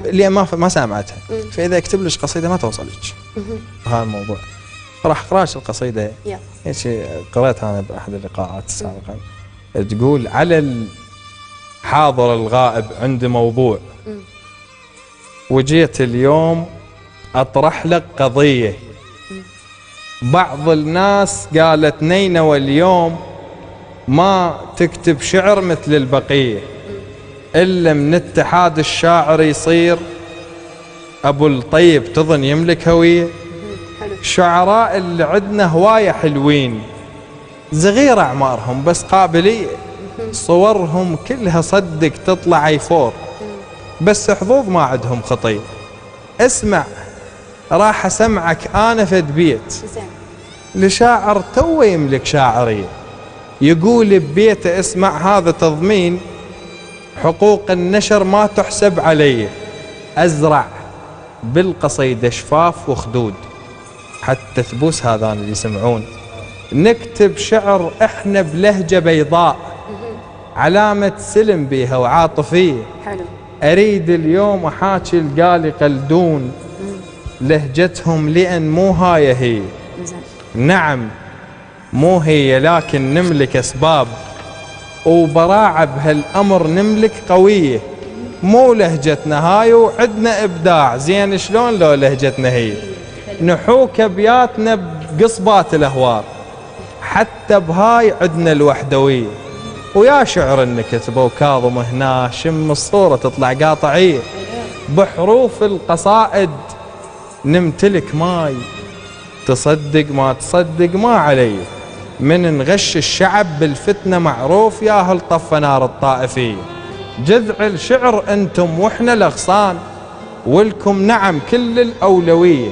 اللي ما سامعتها، فاذا اكتب لك قصيده ما توصلك هذا الموضوع. راح اقراش القصيده هيك قريتها انا باحد اللقاءات السابقه، تقول على الحاضر الغائب عندي موضوع، وجيت اليوم اطرح لك قضيه. بعض الناس قالت نينوى اليوم ما تكتب شعر مثل البقيه، الا من اتحاد الشاعر يصير ابو الطيب تظن يملك هويه. الشعراء اللي عندنا هوايه حلوين، صغيره اعمارهم بس قابليه، صورهم كلها صدق تطلع ايفور، بس حظوظ ما عندهم خطيه. اسمع راح اسمعك انا فد بيت لشاعر تو يملك شاعريه، يقول ببيته اسمع هذا تضمين حقوق النشر ما تحسب علي، ازرع بالقصيده شفاف وخدود حتى ثبوس هذان اللي يسمعون، نكتب شعر احنا بلهجه بيضاء علامه سلم بيها وعاطفيه. حلو. اريد اليوم احاكي القالي قلدون لهجتهم لان مو هاي هي. نعم مو هي، لكن نملك اسباب وبراعة بهالامر نملك قويه، مو لهجتنا هاي وعدنا ابداع. زين شلون لو لهجتنا هي؟ نحوك ابياتنا بقصبات الاهوار، حتى بهاي عدنا الوحدويه. ويا شعر النكتبه وكاظم هنا شم الصوره تطلع قاطعيه، بحروف القصائد نمتلك ماي، تصدق ما تصدق ما علي. من نغش الشعب بالفتنه معروف يا هل طف نار الطائفيه. جذع الشعر انتم واحنا الاغصان، ولكم نعم كل الاولويه.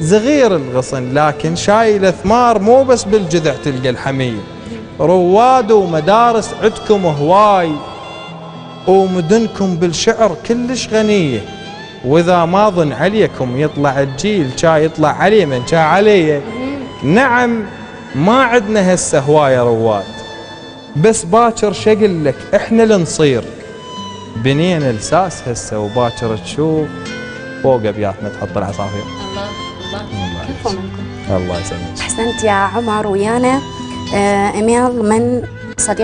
صغير الغصن لكن شايل ثمار، مو بس بالجذع تلقى الحميه. رواد ومدارس عدكم هواي، ومدنكم بالشعر كلش غنيه. واذا ما ظن عليكم يطلع الجيل شا يطلع عليه من شا عليه. نعم ما عدنا هسه هوايه رواد، بس باكر شقل لك احنا اللي نصير. بنينا الساس هسه وباكر تشوف فوق ابياتنا تحط العصافير. الله يسلمك. احسنت يا عمر. ويانا ايميل من صديق